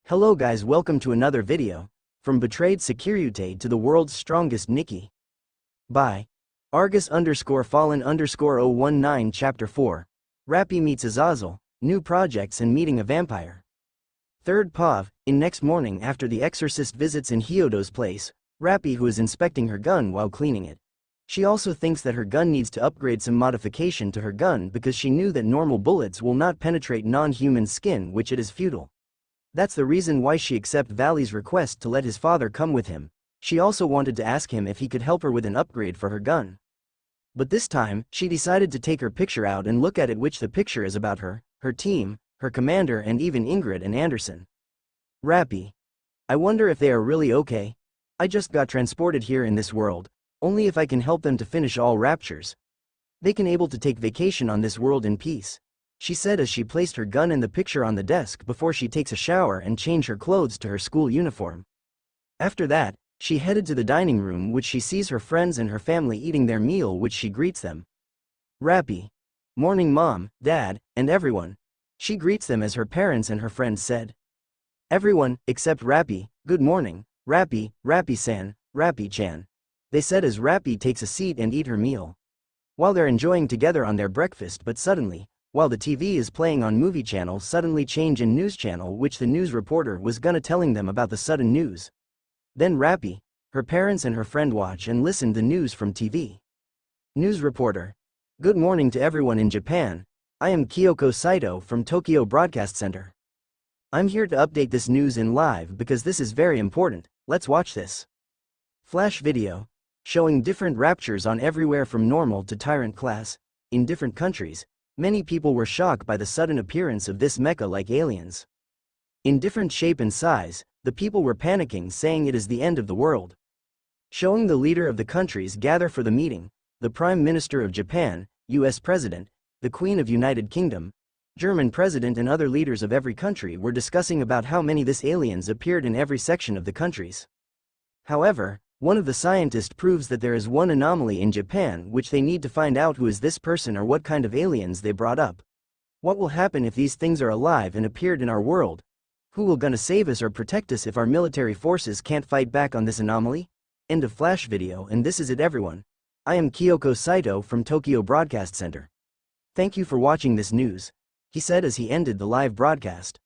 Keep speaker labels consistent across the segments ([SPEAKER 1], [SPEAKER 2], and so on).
[SPEAKER 1] Hello guys, welcome to another video. From betrayed Sekiryuutei to the world's strongest Nikke. By Argus_Fallen_019 Chapter 4. Rapture meets Azazel, new projects and meeting a vampire. Third POV, in next morning after the exorcist visits in Hyodo's place, Rapture who is inspecting her gun while cleaning it. She also thinks that her gun needs to upgrade some modification to her gun because she knew that normal bullets will not penetrate non-human skin, which it is futile. That's the reason why she accepted Vali's request to let his father come with him. She also wanted to ask him if he could help her with an upgrade for her gun. But this time, she decided to take her picture out and look at it, which the picture is about her, her team, her commander and even Ingrid and Anderson. Rapture. I wonder if they are really okay. I just got transported here in this world. Only if I can help them to finish all raptures. They can able to take vacation on this world in peace. She said as she placed her gun and the picture on the desk before she takes a shower and change her clothes to her school uniform. After that, she headed to the dining room, which she sees her friends and her family eating their meal, which she greets them. Rapture. Morning mom, dad, and everyone. She greets them as her parents and her friends said. Everyone, except Rapture, good morning, Rapture, Rapture-san, Rapture-chan. They said as Rapture takes a seat and eat her meal. While they're enjoying together on their breakfast, but suddenly, while the TV is playing on movie channel, suddenly change in news channel, which the news reporter was gonna telling them about the sudden news. Then Rapture, her parents and her friend watch and listen the news from TV. News reporter. Good morning to everyone in Japan. I am Kyoko Saito from Tokyo Broadcast Center. I'm here to update this news in live because this is very important. Let's watch this. Flash video. Showing different raptures on everywhere from normal to tyrant class. In different countries, many people were shocked by the sudden appearance of this mecha-like aliens. In different shape and size, the people were panicking, saying it is the end of the world. Showing the leader of the countries gather for the meeting, the Prime Minister of Japan, US President, the Queen of United Kingdom, German President and other leaders of every country were discussing about how many this aliens appeared in every section of the countries. However, one of the scientists proves that there is one anomaly in Japan, which they need to find out who is this person or what kind of aliens they brought up. What will happen if these things are alive and appeared in our world? Who will gonna save us or protect us if our military forces can't fight back on this anomaly? End of flash video. And this is it everyone. I am Kyoko Saito from Tokyo Broadcast Center. Thank you for watching this news, he said as he ended the live broadcast.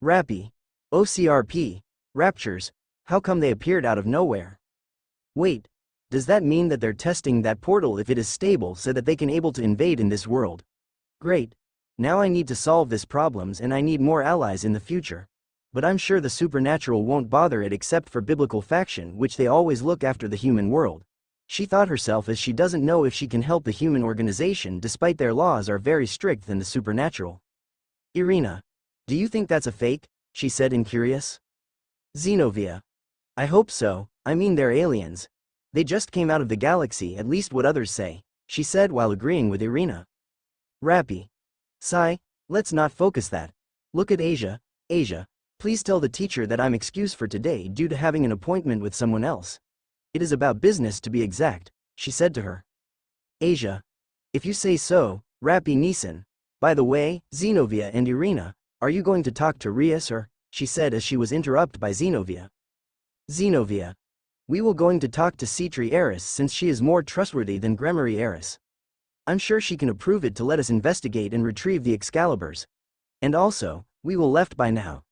[SPEAKER 1] Rapture. OCRP. Raptures. How come they appeared out of nowhere? Wait, does that mean that they're testing that portal if it is stable so that they can able to invade in this world? Great. Now I need to solve this problems and I need more allies in the future. But I'm sure the supernatural won't bother it except for biblical faction, which they always look after the human world. She thought herself as she doesn't know if she can help the human organization despite their laws are very strict than the supernatural. Irina. Do you think that's a fake? She said incurious. Xenovia. I hope so. I mean they're aliens. They just came out of the galaxy, at least what others say, she said while agreeing with Irina. Rapture. Sigh, let's not focus that. Look at Asia. Asia, please tell the teacher that I'm excused for today due to having an appointment with someone else. It is about business to be exact, she said to her. Asia. If you say so, Rapture Nissan. By the way, Xenovia and Irina, are you going to talk to Rias or? She said as she was interrupted by Xenovia. Xenovia. We will going to talk to Citri Eris since she is more trustworthy than Gremory Eris. I'm sure she can approve it to let us investigate and retrieve the Excaliburs. And also, we will left by now.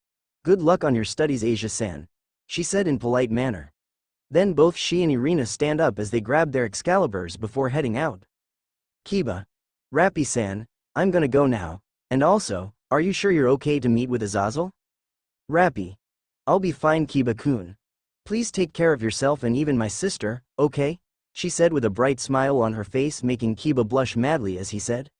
[SPEAKER 1] Good luck on your studies Asia-san, she said in polite manner. Then both she and Irina stand up as they grab their Excaliburs before heading out. Kiba. Rapture-san, I'm gonna go now, and also, are you sure you're okay to meet with Azazel? Rapture. I'll be fine Kiba-kun. Please take care of yourself and even my sister, okay? She said with a bright smile on her face, making Kiba blush madly as he said.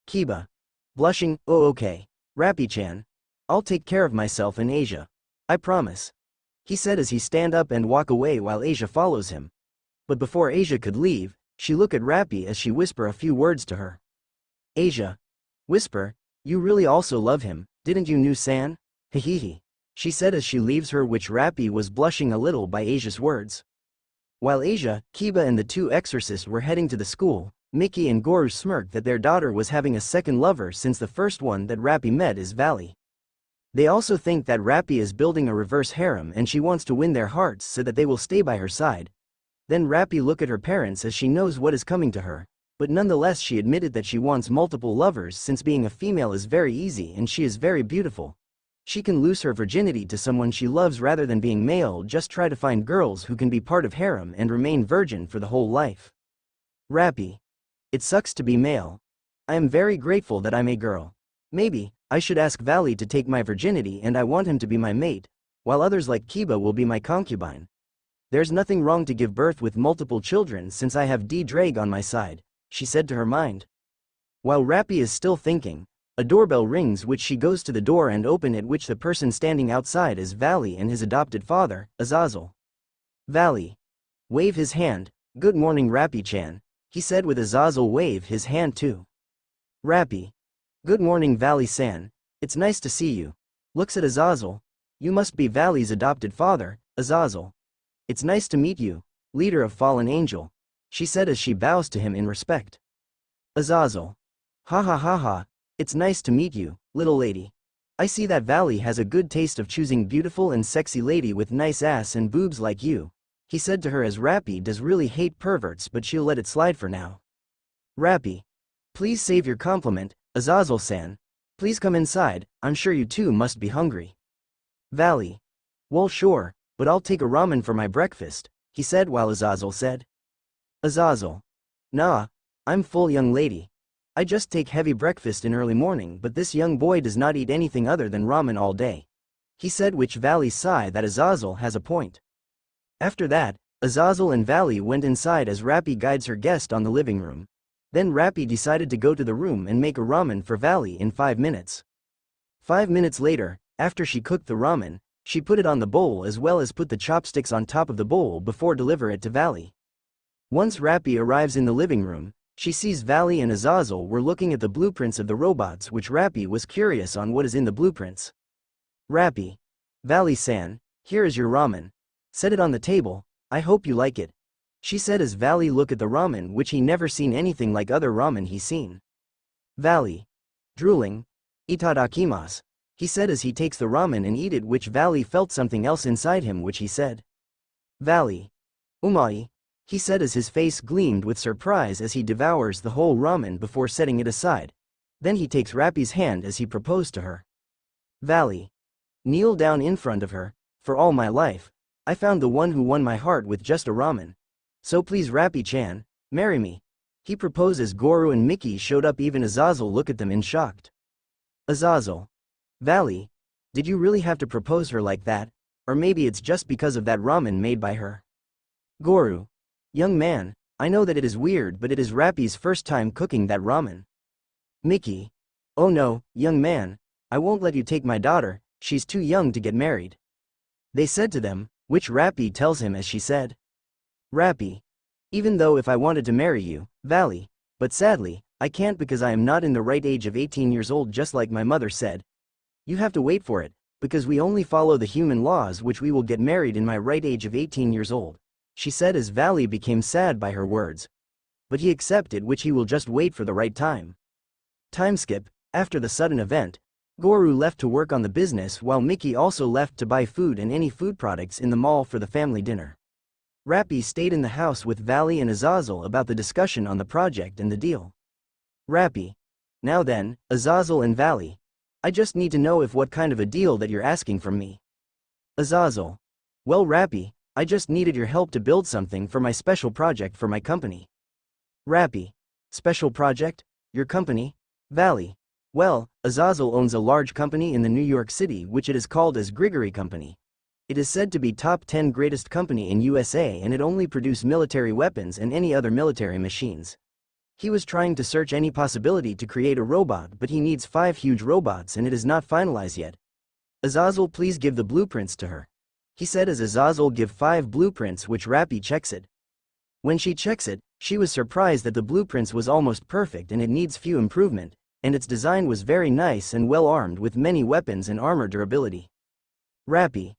[SPEAKER 1] Kiba. Blushing, oh okay. Rapture-chan. I'll take care of myself and Asia. I promise. He said as he stand up and walk away while Asia follows him. But before Asia could leave, she look at Rapture as she whisper a few words to her. Asia. Whisper, you really also love him, didn't you San? Hehehe. She said as she leaves her, which Rapture was blushing a little by Asia's words. While Asia, Kiba and the two exorcists were heading to the school, Mickey and Goru smirked that their daughter was having a second lover since the first one that Rapture met is Vali. They also think that Rappi is building a reverse harem and she wants to win their hearts so that they will stay by her side. Then Rappi look at her parents as she knows what is coming to her, but nonetheless she admitted that she wants multiple lovers since being a female is very easy and she is very beautiful. She can lose her virginity to someone she loves rather than being male. Just try to find girls who can be part of harem and remain virgin for the whole life. Rappi. It sucks to be male. I am very grateful that I'm a girl. Maybe I should ask Vali to take my virginity and I want him to be my mate, while others like Kiba will be my concubine. There's nothing wrong to give birth with multiple children since I have D-Drag on my side, she said to her mind. While Rappi is still thinking, a doorbell rings which she goes to the door and open it, which the person standing outside is Vali and his adopted father, Azazel. Vali. Wave his hand. Good morning Rappi-chan, he said with Azazel wave his hand too. Rappi. Good morning Vali-san, it's nice to see you. Looks at Azazel. You must be Vali's adopted father, Azazel. It's nice to meet you, leader of fallen angel, she said as she bows to him in respect. Azazel. Ha ha ha ha, it's nice to meet you, little lady. I see that Vali has a good taste of choosing beautiful and sexy lady with nice ass and boobs like you, he said to her as Rappi does really hate perverts but she'll let it slide for now. Rappi. Please save your compliment, Azazel-san. Please come inside, I'm sure you too must be hungry. Vali. Well sure, but I'll take a ramen for my breakfast, he said while Azazel said. Azazel. Nah, I'm full young lady. I just take heavy breakfast in early morning but this young boy does not eat anything other than ramen all day, he said, which Vali sighed that Azazel has a point. After that, Azazel and Vali went inside as Rappi guides her guest on the living room. Then Rappi decided to go to the room and make a ramen for Vali in 5 minutes. 5 minutes later, after she cooked the ramen, she put it on the bowl as well as put the chopsticks on top of the bowl before deliver it to Vali. Once Rappi arrives in the living room, she sees Vali and Azazel were looking at the blueprints of the robots, which Rappi was curious on what is in the blueprints. Rappi. Vali-san, here is your ramen. Set it on the table, I hope you like it, she said as Vali looked at the ramen, which he never seen anything like other ramen he seen. Vali. Drooling. Itadakimasu, he said as he takes the ramen and eat it, which Vali felt something else inside him, which he said. Vali. Umai, he said as his face gleamed with surprise as he devours the whole ramen before setting it aside. Then he takes Rappi's hand as he proposed to her. Vali. Kneel down in front of her. For all my life, I found the one who won my heart with just a ramen. So please Rappi-chan, marry me. He proposed as Goro and Mickey showed up. Even Azazel looked at them in shocked. Azazel. Vali. Did you really have to propose her like that, or maybe it's just because of that ramen made by her? Goro. Young man, I know that it is weird but it is Rappi's first time cooking that ramen. Mickey. Oh no, young man, I won't let you take my daughter, she's too young to get married. They said to them, which Rappi tells him as she said. Rappi. Even though if I wanted to marry you, Vali, but sadly, I can't because I am not in the right age of 18 years old, just like my mother said. You have to wait for it, because we only follow the human laws, which we will get married in my right age of 18 years old, she said as Vali became sad by her words. But he accepted, which he will just wait for the right time. Time skip. After the sudden event, Goro left to work on the business while Mickey also left to buy food and any food products in the mall for the family dinner. Rappi stayed in the house with Vali and Azazel about the discussion on the project and the deal. Rappi. Now then, Azazel and Vali. I just need to know if what kind of a deal that you're asking from me. Azazel. Well Rappi, I just needed your help to build something for my special project for my company. Rappi. Special project? Your company? Vali. Well, Azazel owns a large company in the New York City which it is called as Grigory Company. It is said to be top 10 greatest company in USA and it only produce military weapons and any other military machines. He was trying to search any possibility to create a robot but he needs 5 huge robots and it is not finalized yet. Azazel please give the blueprints to her. He said as Azazel give 5 blueprints which Rappi checks it. When she checks it, she was surprised that the blueprints was almost perfect and it needs few improvement, and its design was very nice and well armed with many weapons and armor durability. Rappi.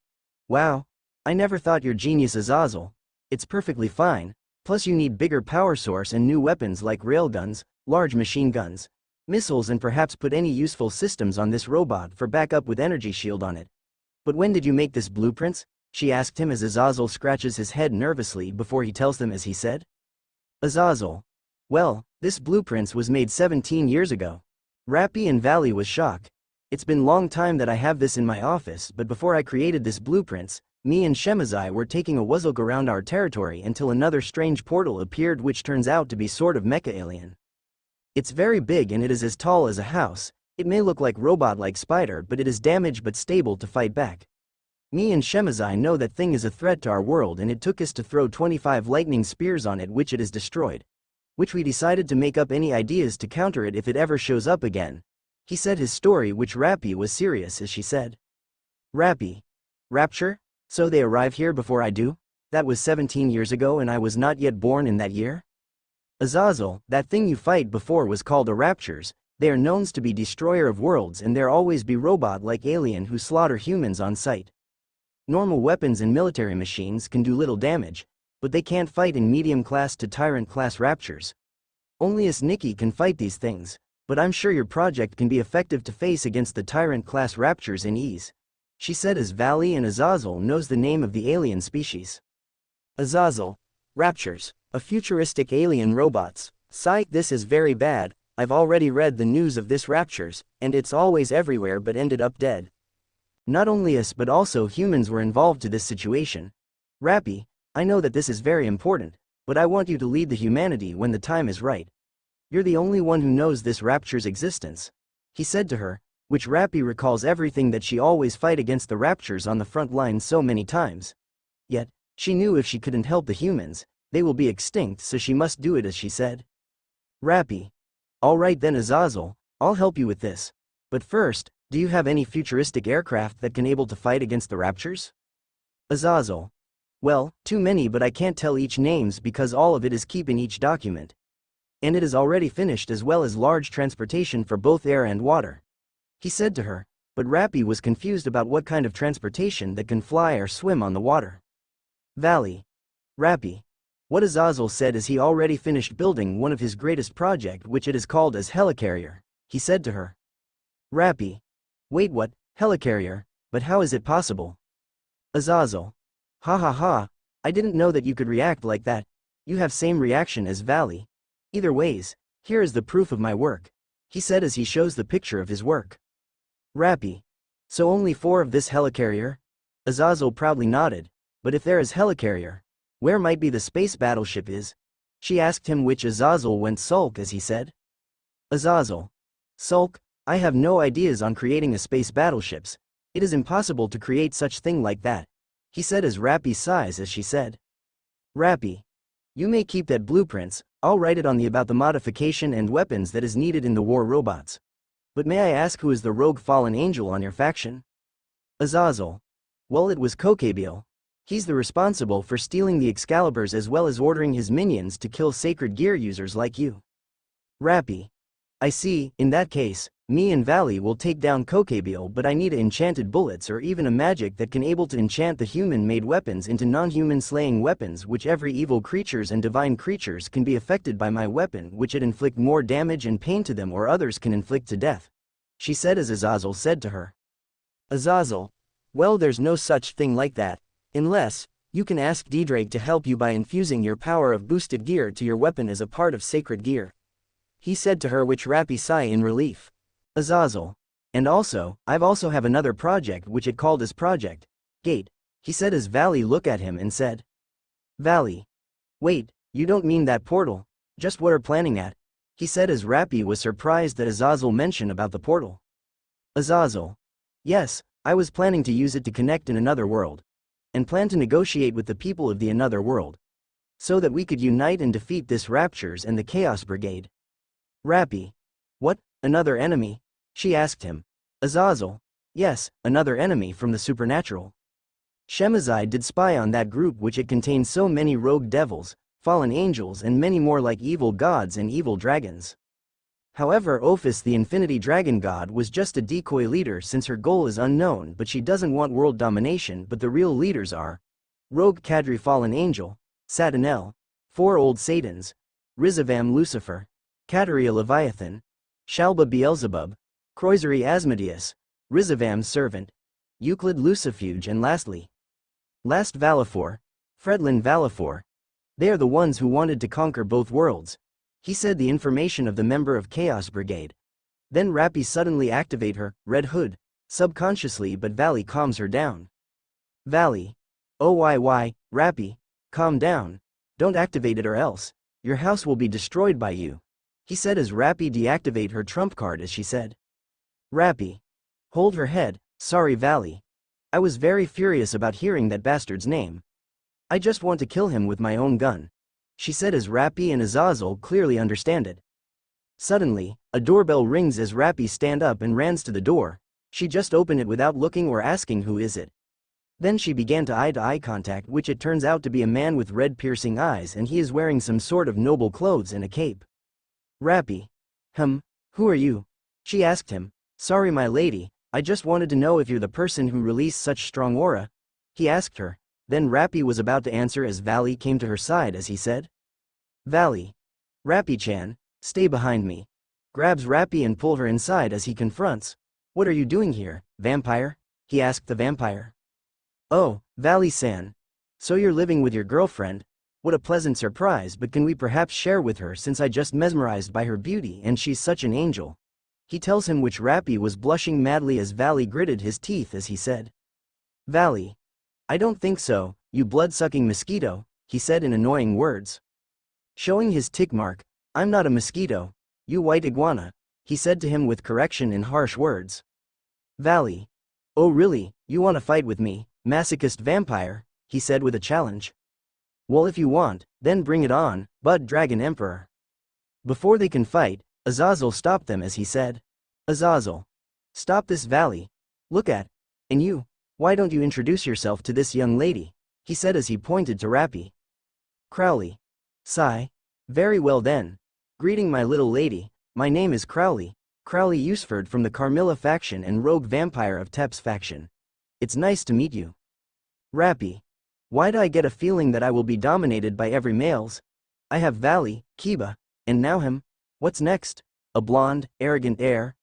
[SPEAKER 1] Wow. I never thought you're genius Azazel. It's perfectly fine, plus you need bigger power source and new weapons like railguns, large machine guns. missiles and perhaps put any useful systems on this robot for backup with energy shield on it. But when did you make this blueprints? She asked him as Azazel scratches his head nervously before he tells them as he said. Azazel. Well, this blueprints was made 17 years ago. Rappi and Vali was shocked. It's been long time that I have this in my office, but before I created this blueprints, me and Shemazai were taking a look around our territory until another strange portal appeared which turns out to be sort of mecha alien. It's very big and it is as tall as a house. It may look like robot-like spider, but it is damaged but stable to fight back. Me and Shemazai know that thing is a threat to our world and it took us to throw 25 lightning spears on it which it is destroyed. Which we decided to make up any ideas to counter it if it ever shows up again. He said his story which Rappi was serious as she said. Rappi. Rapture? So they arrive here before I do? That was 17 years ago and I was not yet born in that year? Azazel, that thing you fight before was called a Raptures. They are known to be destroyer of worlds and there always be robot-like alien who slaughter humans on sight. Normal weapons and military machines can do little damage, but they can't fight in medium-class to tyrant-class Raptures. Only us Nikke can fight these things, but I'm sure your project can be effective to face against the tyrant-class Raptures in ease. She said as Vali and Azazel knows the name of the alien species. Azazel. Raptures. A futuristic alien robots. Psych, this is very bad. I've already read the news of this Raptures, and it's always everywhere but ended up dead. Not only us but also humans were involved to this situation. Rappi, I know that this is very important, but I want you to lead the humanity when the time is right. You're the only one who knows this Rapture's existence. He said to her, which Rappi recalls everything that she always fight against the Raptures on the front line so many times. Yet, she knew if she couldn't help the humans, they will be extinct, so she must do it as she said. Rappi. Alright then Azazel, I'll help you with this. But first, do you have any futuristic aircraft that can able to fight against the Raptures? Azazel. Well, too many but I can't tell each names because all of it is keep in each document. And it is already finished as well as large transportation for both air and water. He said to her, but Rappi was confused about what kind of transportation that can fly or swim on the water. Vali. Rappi. What Azazel said is he already finished building one of his greatest project which it is called as helicarrier. He said to her. Rappi. Wait, what? Helicarrier? But how is it possible? Azazel. Ha ha ha, I didn't know that you could react like that. You have same reaction as Vali. Either ways, here is the proof of my work. He said as he shows the picture of his work. Rappi. So only 4 of this helicarrier? Azazel proudly nodded, but if there is helicarrier, where might be the space battleship is? She asked him, which Azazel went sulk as he said. Azazel. Sulk, I have no ideas on creating a space battleships. It is impossible to create such thing like that. He said as Rappi sighs as she said. Rappi. You may keep that blueprints, I'll write it on the about the modification and weapons that is needed in the war robots. But may I ask who is the rogue fallen angel on your faction? Azazel. Well, it was Kokabiel. He's the responsible for stealing the Excaliburs as well as ordering his minions to kill sacred gear users like you. Rappi. I see, in that case, me and Vali will take down Kokabiel, but I need enchanted bullets or even a magic that can able to enchant the human-made weapons into non-human slaying weapons, which every evil creatures and divine creatures can be affected by my weapon, which it inflict more damage and pain to them or others can inflict to death. She said as Azazel said to her. Azazel. Well, there's no such thing like that. Unless, you can ask Drake to help you by infusing your power of boosted gear to your weapon as a part of sacred gear. He said to her, which Rappi sigh in relief. Azazel. And also, I've also have another project which it called as Project Gate. He said as Vali look at him and said. Vali. Wait, you don't mean that portal? Just what are planning at? He said as Rappi was surprised that Azazel mentioned about the portal. Azazel. Yes, I was planning to use it to connect in another world. And plan to negotiate with the people of the another world. So that we could unite and defeat this Raptures and the Chaos Brigade. Rappi. What, another enemy? She asked him. Azazel. Yes, another enemy from the supernatural. Shemazai did spy on that group which it contains so many rogue devils, fallen angels and many more like evil gods and evil dragons. However, Ophis the Infinity Dragon God was just a decoy leader since her goal is unknown, but she doesn't want world domination, but the real leaders are Rogue Kadri Fallen Angel, Satanel, 4 Old Satans, Rizavam Lucifer, Kataria Leviathan, Shalba Beelzebub, Croisery Asmodeus, Rizavam's servant, Euclid Lucifuge, and last Valifor, Fredlin Valifor. They are the ones who wanted to conquer both worlds. He said the information of the member of Chaos Brigade. Then Rappy suddenly activate her Red Hood, subconsciously, but Vali calms her down. Vali. Oh why, Rappy, calm down. Don't activate it or else your house will be destroyed by you. He said as Rappy deactivate her trump card as she said. Rappy. Hold her head, sorry Vali. I was very furious about hearing that bastard's name. I just want to kill him with my own gun. She said as Rappy and Azazel clearly understand it. Suddenly, a doorbell rings as Rappy stand up and runs to the door. She just opened it without looking or asking who is it. Then she began to eye contact, which it turns out to be a man with red piercing eyes, and he is wearing some sort of noble clothes and a cape. Rappy. Who are you? She asked him. Sorry my lady, I just wanted to know if you're the person who released such strong aura. He asked her. Then Rappy was about to answer as Vali came to her side as he said. Vali. Rappy-chan, stay behind me. Grabs Rappy and pull her inside as he confronts. What are you doing here, vampire? He asked the vampire. Oh, Vali-san. So you're living with your girlfriend? What a pleasant surprise, but can we perhaps share with her since I just mesmerized by her beauty and she's such an angel? He tells him, which Rappy was blushing madly as Vali gritted his teeth as he said. Vali. I don't think so, you blood-sucking mosquito, he said in annoying words. Showing his tick mark, I'm not a mosquito, you white iguana, he said to him with correction in harsh words. Vali. Oh really, you want to fight with me, masochist vampire, he said with a challenge. Well if you want, then bring it on, Bud Dragon Emperor. Before they can fight, Azazel stopped them as he said. Azazel. Stop this Vali. Look at. And you, why don't you introduce yourself to this young lady, he said as he pointed to Rappy. Crowley. Sigh. Very well then. Greeting my little lady, my name is Crowley Usford from the Carmilla faction and rogue vampire of Tep's faction. It's nice to meet you. Rappy. Why do I get a feeling that I will be dominated by every males? I have Vali, Kiba, and now him. What's next? A blonde, arrogant heir?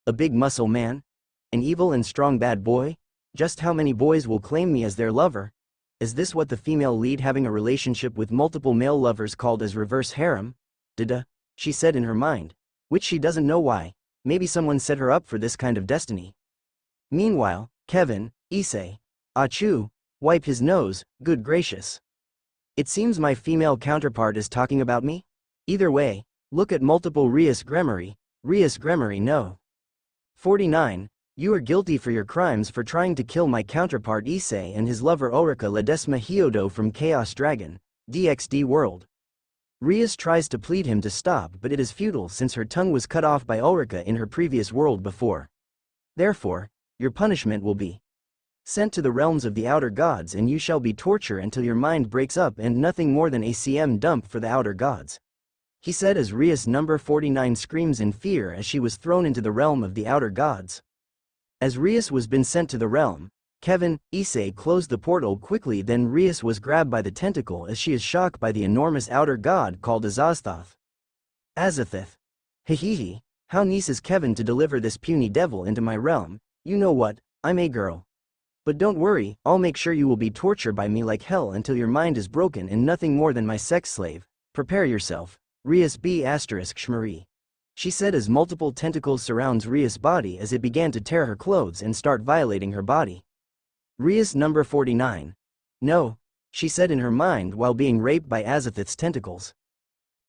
[SPEAKER 1] A big muscle man? An evil and strong bad boy? Just how many boys will claim me as their lover? Is this what the female lead having a relationship with multiple male lovers called as reverse harem? Duh, she said in her mind. Which she doesn't know why. Maybe someone set her up for this kind of destiny. Meanwhile, Kevin, Issei. Achoo. Wipe his nose, good gracious. It seems my female counterpart is talking about me? Either way, look at multiple Rias Gremory no. 49. You are guilty for your crimes for trying to kill my counterpart Issei and his lover Ulrika Ledesma Hyodo from Chaos Dragon, DXD World. Rias tries to plead him to stop, but it is futile since her tongue was cut off by Ulrika in her previous world before. Therefore, your punishment will be sent to the realms of the outer gods, and you shall be tortured until your mind breaks up and nothing more than a CM dump for the outer gods. He said as Rias number 49 screams in fear as she was thrown into the realm of the outer gods. As Rias was been sent to the realm, Kevin, Issei closed the portal quickly, then Rias was grabbed by the tentacle as she is shocked by the enormous outer god called Azazthoth. Azathoth. Hehehe, how nice is Kevin to deliver this puny devil into my realm, you know what, I'm a girl. But don't worry, I'll make sure you will be tortured by me like hell until your mind is broken and nothing more than my sex slave. Prepare yourself, Rias B** Shmari. She said as multiple tentacles surrounds Rias' body as it began to tear her clothes and start violating her body. Rias number 49. No, she said in her mind while being raped by Azathoth's tentacles.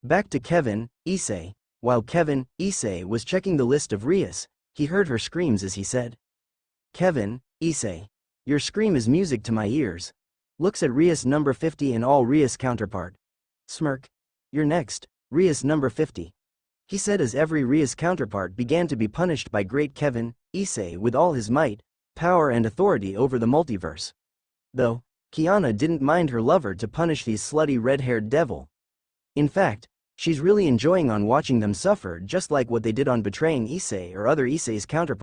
[SPEAKER 1] Back to Kevin, Issei. While Kevin, Issei was checking the list of Rias, he heard her screams as he said. Kevin, Issei. Your scream is music to my ears. Looks at Rias number 50 and all Rias counterpart. Smirk. You're next, Rias number 50. He said as every Rias counterpart began to be punished by great Kevin, Issei with all his might, power and authority over the multiverse. Though, Kiana didn't mind her lover to punish these slutty red-haired devil. In fact, she's really enjoying on watching them suffer, just like what they did on betraying Issei or other Issei's counterparts.